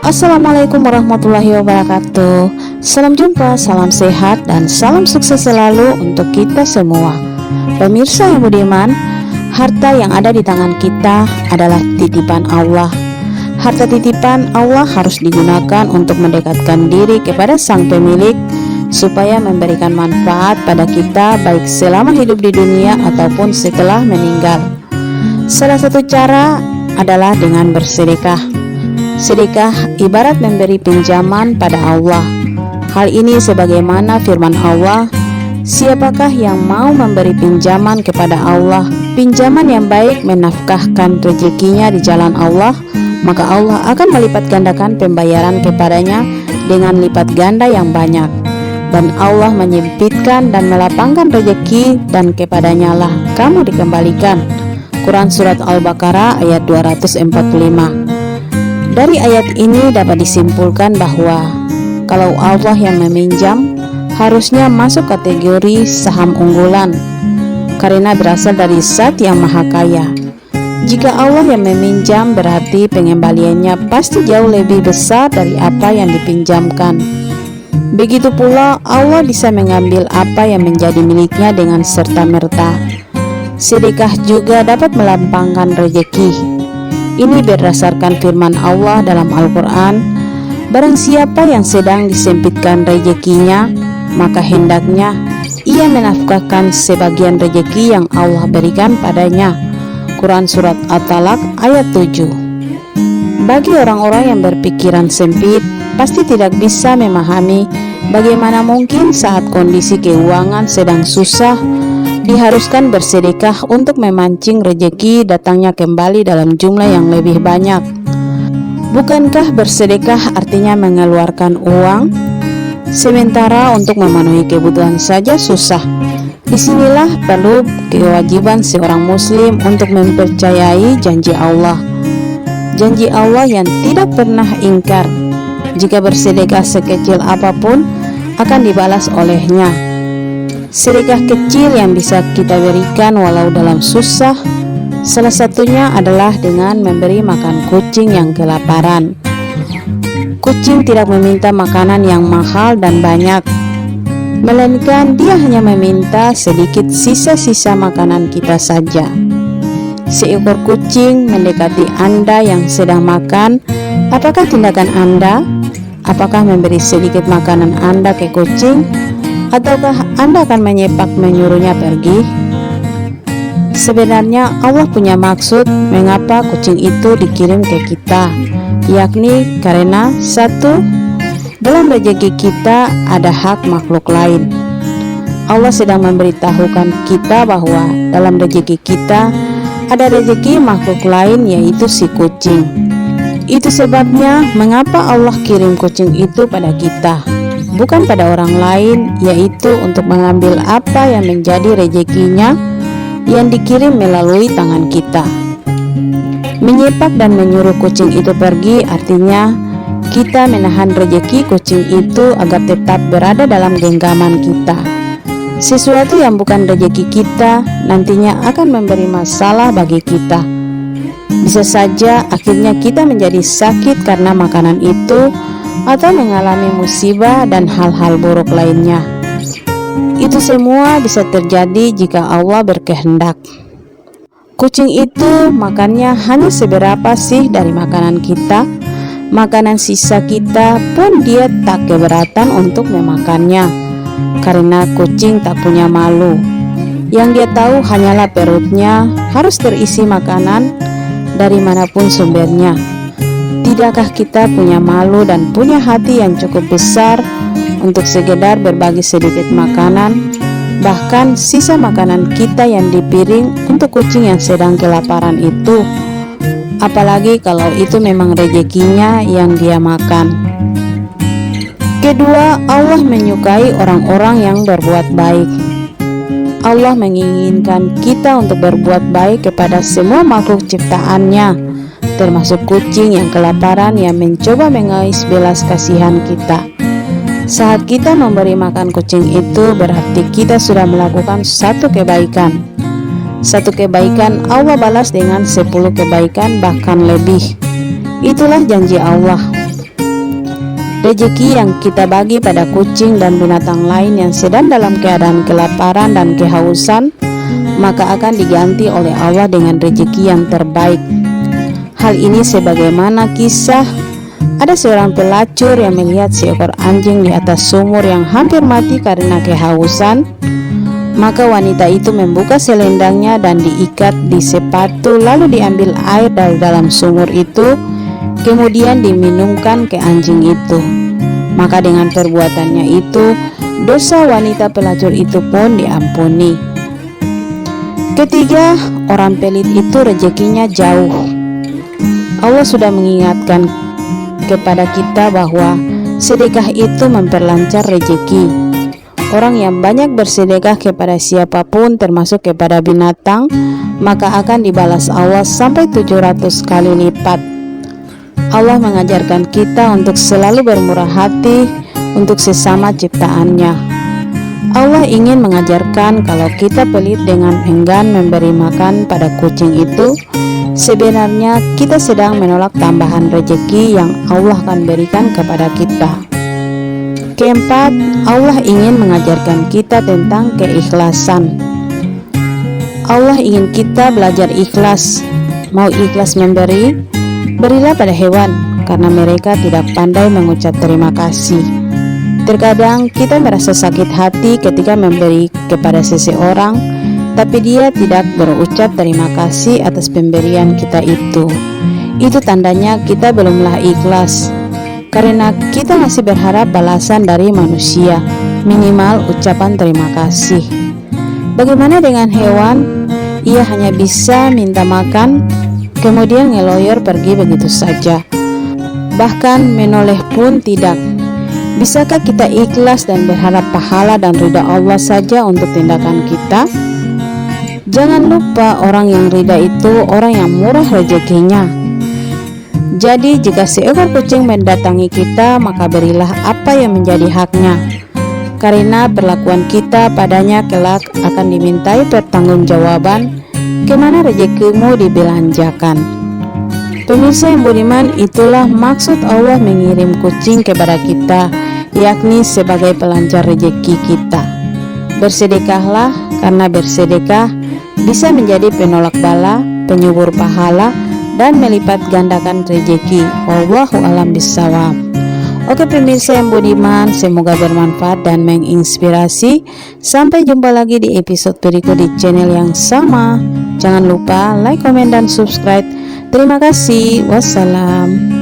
Assalamualaikum warahmatullahi wabarakatuh. Salam jumpa, salam sehat, dan salam sukses selalu untuk kita semua. Pemirsa yang budiman, harta yang ada di tangan kita adalah titipan Allah. Harta titipan Allah harus digunakan untuk mendekatkan diri kepada sang pemilik, supaya memberikan manfaat pada kita baik selama hidup di dunia ataupun setelah meninggal. Salah satu cara adalah dengan bersedekah. Sedekah ibarat memberi pinjaman pada Allah. Hal ini sebagaimana firman Allah, siapakah yang mau memberi pinjaman kepada Allah, pinjaman yang baik menafkahkan rezekinya di jalan Allah, maka Allah akan melipat gandakan pembayaran kepadanya dengan lipat ganda yang banyak. Dan Allah menyempitkan dan melapangkan rezeki, dan kepadanya lah kamu dikembalikan. Quran Surat Al-Baqarah ayat 245. Dari ayat ini dapat disimpulkan bahwa kalau Allah yang meminjam, harusnya masuk kategori saham unggulan, karena berasal dari Zat yang Maha Kaya. Jika Allah yang meminjam, berarti pengembaliannya pasti jauh lebih besar dari apa yang dipinjamkan. Begitu pula Allah bisa mengambil apa yang menjadi miliknya dengan serta-merta. Sedekah juga dapat melapangkan rezeki. Ini berdasarkan firman Allah dalam Al-Quran, barang siapa yang sedang disempitkan rezekinya, maka hendaknya ia menafkahkan sebagian rezeki yang Allah berikan padanya. Quran Surat At-Talaq ayat 7. Bagi orang-orang yang berpikiran sempit, pasti tidak bisa memahami bagaimana mungkin saat kondisi keuangan sedang susah, diharuskan bersedekah untuk memancing rezeki datangnya kembali dalam jumlah yang lebih banyak. Bukankah bersedekah artinya mengeluarkan uang, sementara untuk memenuhi kebutuhan saja susah? Disinilah perlu kewajiban seorang muslim untuk mempercayai janji Allah. Janji Allah yang tidak pernah ingkar. Jika bersedekah sekecil apapun akan dibalas olehnya. Sedekah kecil yang bisa kita berikan walau dalam susah, salah satunya adalah dengan memberi makan kucing yang kelaparan. Kucing tidak meminta makanan yang mahal dan banyak, melainkan dia hanya meminta sedikit sisa-sisa makanan kita saja. Seekor kucing mendekati Anda yang sedang makan, apakah tindakan Anda? Apakah memberi sedikit makanan Anda ke kucing? Ataukah Anda akan menyepak menyuruhnya pergi? Sebenarnya Allah punya maksud mengapa kucing itu dikirim ke kita, yakni karena satu, dalam rezeki kita ada hak makhluk lain. Allah sedang memberitahukan kita bahwa dalam rezeki kita ada rezeki makhluk lain, yaitu si kucing. Itu sebabnya mengapa Allah kirim kucing itu pada kita, bukan pada orang lain, yaitu untuk mengambil apa yang menjadi rezekinya yang dikirim melalui tangan kita. Menyepak dan menyuruh kucing itu pergi artinya kita menahan rezeki kucing itu agar tetap berada dalam genggaman kita. Sesuatu yang bukan rezeki kita nantinya akan memberi masalah bagi kita. Bisa saja akhirnya kita menjadi sakit karena makanan itu, atau mengalami musibah dan hal-hal buruk lainnya. Itu semua bisa terjadi jika Allah berkehendak. Kucing itu makannya hanya seberapa sih dari makanan kita. Makanan sisa kita pun dia tak keberatan untuk memakannya, karena kucing tak punya malu. Yang dia tahu hanyalah perutnya harus terisi makanan dari manapun sumbernya. Tidakkah kita punya malu dan punya hati yang cukup besar untuk sekedar berbagi sedikit makanan, bahkan sisa makanan kita yang di piring untuk kucing yang sedang kelaparan itu? Apalagi kalau itu memang rezekinya yang dia makan. Kedua, Allah menyukai orang-orang yang berbuat baik. Allah menginginkan kita untuk berbuat baik kepada semua makhluk ciptaannya, termasuk kucing yang kelaparan yang mencoba mengais belas kasihan kita. Saat kita memberi makan kucing itu, berarti kita sudah melakukan satu kebaikan. Satu kebaikan Allah balas dengan 10 kebaikan bahkan lebih. Itulah janji Allah. Rejeki yang kita bagi pada kucing dan binatang lain yang sedang dalam keadaan kelaparan dan kehausan, maka akan diganti oleh Allah dengan rejeki yang terbaik. Hal ini sebagaimana kisah ada seorang pelacur yang melihat seekor anjing di atas sumur yang hampir mati karena kehausan. Maka wanita itu membuka selendangnya dan diikat di sepatu, lalu diambil air dari dalam sumur itu, kemudian diminumkan ke anjing itu. Maka dengan perbuatannya itu, dosa wanita pelacur itu pun diampuni. Ketiga, orang pelit itu rezekinya jauh. Allah sudah mengingatkan kepada kita bahwa sedekah itu memperlancar rezeki. Orang yang banyak bersedekah kepada siapapun, termasuk kepada binatang, maka akan dibalas Allah sampai 700 kali lipat. Allah mengajarkan kita untuk selalu bermurah hati untuk sesama ciptaannya. Allah ingin mengajarkan kalau kita pelit dengan enggan memberi makan pada kucing itu, sebenarnya kita sedang menolak tambahan rezeki yang Allah akan berikan kepada kita. Keempat, Allah ingin mengajarkan kita tentang keikhlasan. Allah ingin kita belajar ikhlas. Mau ikhlas memberi? Berilah pada hewan, karena mereka tidak pandai mengucap terima kasih. Terkadang kita merasa sakit hati ketika memberi kepada seseorang, tapi dia tidak berucap terima kasih atas pemberian kita itu. Itu tandanya kita belumlah ikhlas, karena kita masih berharap balasan dari manusia, minimal ucapan terima kasih. Bagaimana dengan hewan? Ia hanya bisa minta makan, kemudian ngeloyor pergi begitu saja. Bahkan menoleh pun tidak. Bisakah kita ikhlas dan berharap pahala dan ridha Allah saja untuk tindakan kita? Jangan lupa, orang yang ridha itu orang yang murah rezekinya. Jadi jika seekor kucing mendatangi kita, maka berilah apa yang menjadi haknya, karena perlakuan kita padanya kelak akan dimintai pertanggungjawaban kemana rezekimu dibelanjakan. Pemirsa yang budiman, itulah maksud Allah mengirim kucing kepada kita, yakni sebagai pelancar rezeki kita. Bersedekahlah, karena bersedekah bisa menjadi penolak bala, penyubur pahala, dan melipat gandakan rezeki. Wallahu a'lam bishawab. Oke pemirsa yang budiman, semoga bermanfaat dan menginspirasi. Sampai jumpa lagi di episode berikut di channel yang sama. Jangan lupa like, komen, dan subscribe. Terima kasih. Wassalam.